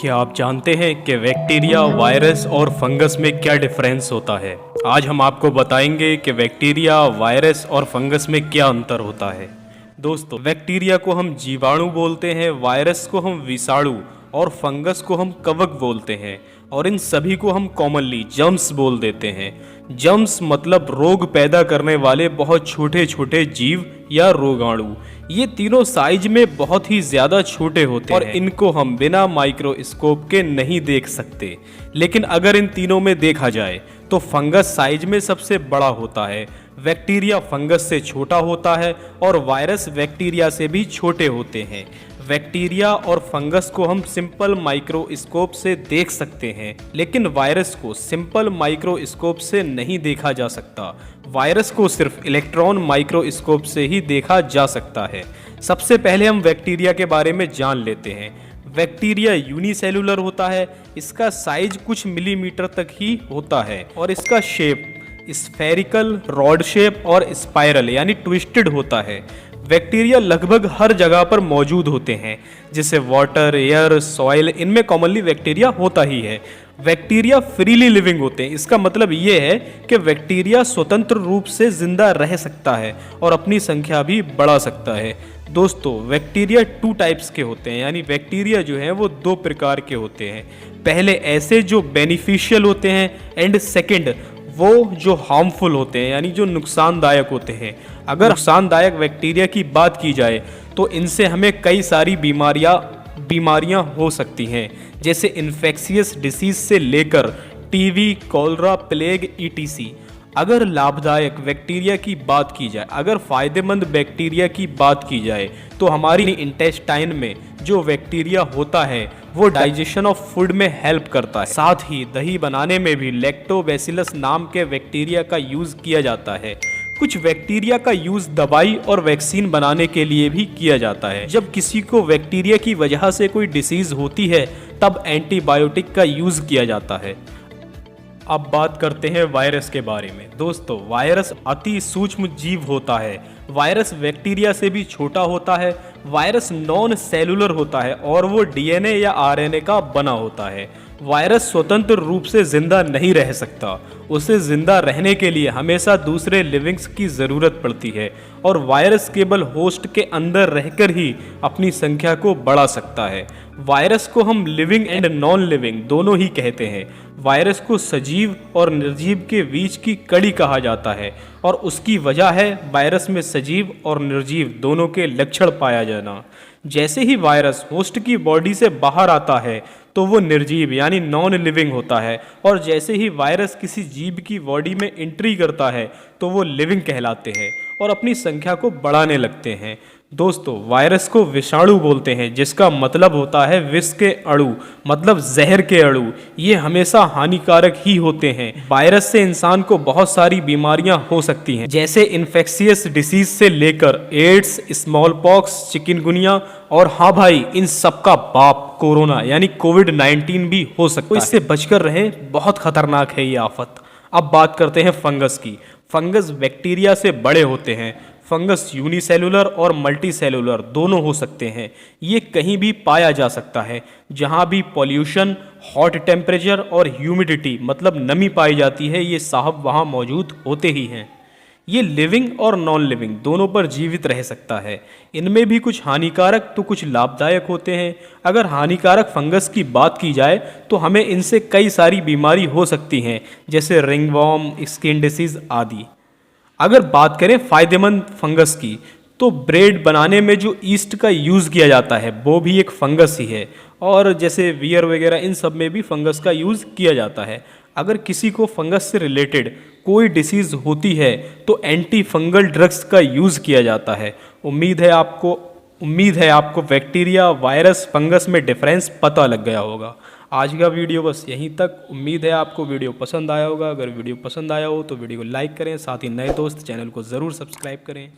क्या आप जानते हैं कि बैक्टीरिया, वायरस और फंगस में क्या डिफरेंस होता है? आज हम आपको बताएंगे कि बैक्टीरिया, वायरस और फंगस में क्या अंतर होता है। दोस्तों, बैक्टीरिया को हम जीवाणु बोलते हैं, वायरस को हम विषाणु और फंगस को हम कवक बोलते हैं और इन सभी को हम कॉमनली जर्म्स बोल देते हैं। जर्म्स मतलब रोग पैदा करने वाले बहुत छोटे छोटे जीव या रोगाणु। ये तीनों साइज में बहुत ही ज़्यादा छोटे होते हैं और इनको हम बिना माइक्रोस्कोप के नहीं देख सकते। लेकिन अगर इन तीनों में देखा जाए तो फंगस साइज में सबसे बड़ा होता है, बैक्टीरिया फंगस से छोटा होता है और वायरस बैक्टीरिया से भी छोटे होते हैं। बैक्टीरिया और फंगस को हम सिंपल माइक्रोस्कोप से देख सकते हैं, लेकिन वायरस को सिंपल माइक्रोस्कोप से नहीं देखा जा सकता। वायरस को सिर्फ इलेक्ट्रॉन माइक्रोस्कोप से ही देखा जा सकता है। सबसे पहले हम बैक्टीरिया के बारे में जान लेते हैं। बैक्टीरिया यूनिसेलुलर होता है, इसका साइज कुछ मिलीमीटर तक ही होता है और इसका शेप स्फेरिकल, रॉड शेप और स्पाइरल यानी ट्विस्टेड होता है। बैक्टीरिया लगभग हर जगह पर मौजूद होते हैं, जैसे वाटर, एयर, सॉइल, इनमें कॉमनली बैक्टीरिया होता ही है। बैक्टीरिया फ्रीली लिविंग होते हैं, इसका मतलब ये है कि बैक्टीरिया स्वतंत्र रूप से जिंदा रह सकता है और अपनी संख्या भी बढ़ा सकता है। दोस्तों, बैक्टीरिया 2 टाइप्स के होते हैं, यानी बैक्टीरिया जो हैं वो 2 प्रकार के होते हैं। पहले ऐसे जो बेनिफिशियल होते हैं एंड सेकेंड वो जो हार्मफुल होते हैं, यानी जो नुकसानदायक होते हैं। अगर नुकसानदायक बैक्टीरिया की बात की जाए तो इनसे हमें कई सारी बीमारियां हो सकती हैं, जैसे इन्फेक्शियस डिसीज से लेकर टीबी, कॉलरा, प्लेग ETC। अगर लाभदायक बैक्टीरिया की बात की जाए, अगर फ़ायदेमंद बैक्टीरिया की बात की जाए तो हमारी इंटेस्टाइन में जो बैक्टीरिया होता है वो डाइजेशन ऑफ फूड में हेल्प करता है। साथ ही दही बनाने में भी लैक्टोबैसिलस नाम के बैक्टीरिया का यूज़ किया जाता है। कुछ बैक्टीरिया का यूज़ दवाई और वैक्सीन बनाने के लिए भी किया जाता है। जब किसी को बैक्टीरिया की वजह से कोई डिसीज़ होती है तब एंटीबायोटिक का यूज़ किया जाता है। अब बात करते हैं वायरस के बारे में। दोस्तों, वायरस अति सूक्ष्म जीव होता है। वायरस बैक्टीरिया से भी छोटा होता है। वायरस नॉन सेलुलर होता है और वो DNA या RNA का बना होता है। वायरस स्वतंत्र रूप से जिंदा नहीं रह सकता, उसे जिंदा रहने के लिए हमेशा दूसरे लिविंग्स की ज़रूरत पड़ती है और वायरस केवल होस्ट के अंदर रहकर ही अपनी संख्या को बढ़ा सकता है। वायरस को हम लिविंग एंड नॉन लिविंग दोनों ही कहते हैं। वायरस को सजीव और निर्जीव के बीच की कड़ी कहा जाता है और उसकी वजह है वायरस में सजीव और निर्जीव दोनों के लक्षण पाया जाना। जैसे ही वायरस होस्ट की बॉडी से बाहर आता है तो वो निर्जीव यानी नॉन लिविंग होता है और जैसे ही वायरस किसी जीव की बॉडी में एंट्री करता है तो वो लिविंग कहलाते हैं और अपनी संख्या को बढ़ाने लगते हैं। दोस्तों, वायरस को विषाणु बोलते हैं, जिसका मतलब होता है विष के अणु, मतलब जहर के अणु। ये हमेशा हानिकारक ही होते हैं। वायरस से इंसान को बहुत सारी बीमारियां हो सकती हैं, जैसे इन्फेक्शियस डिसीज से लेकर एड्स, स्मॉल पॉक्स, चिकनगुनिया और हाँ भाई, इन सबका बाप कोरोना यानी कोविड-19 भी हो सकता है। तो इससे बचकर रहें, बहुत खतरनाक है ये आफत। अब बात करते हैं फंगस की। फंगस बैक्टीरिया से बड़े होते हैं। फंगस यूनिसेलुलर और मल्टीसेलुलर दोनों हो सकते हैं। ये कहीं भी पाया जा सकता है, जहाँ भी पॉल्यूशन, हॉट टेम्परेचर और ह्यूमिडिटी मतलब नमी पाई जाती है, ये साहब वहाँ मौजूद होते ही हैं। ये लिविंग और नॉन लिविंग दोनों पर जीवित रह सकता है। इनमें भी कुछ हानिकारक तो कुछ लाभदायक होते हैं। अगर हानिकारक फंगस की बात की जाए तो हमें इनसे कई सारी बीमारी हो सकती हैं, जैसे रिंगवॉर्म, स्किन डिसीज आदि। अगर बात करें फ़ायदेमंद फंगस की तो ब्रेड बनाने में जो ईस्ट का यूज़ किया जाता है वो भी एक फंगस ही है और जैसे वियर वगैरह इन सब में भी फंगस का यूज़ किया जाता है। अगर किसी को फंगस से रिलेटेड कोई डिसीज़ होती है तो एंटी फंगल ड्रग्स का यूज़ किया जाता है। उम्मीद है आपको बैक्टीरिया, वायरस, फंगस में डिफरेंस पता लग गया होगा। आज का वीडियो बस यहीं तक। उम्मीद है आपको वीडियो पसंद आया होगा। अगर वीडियो पसंद आया हो तो वीडियो को लाइक करें, साथ ही नए दोस्त चैनल को ज़रूर सब्सक्राइब करें।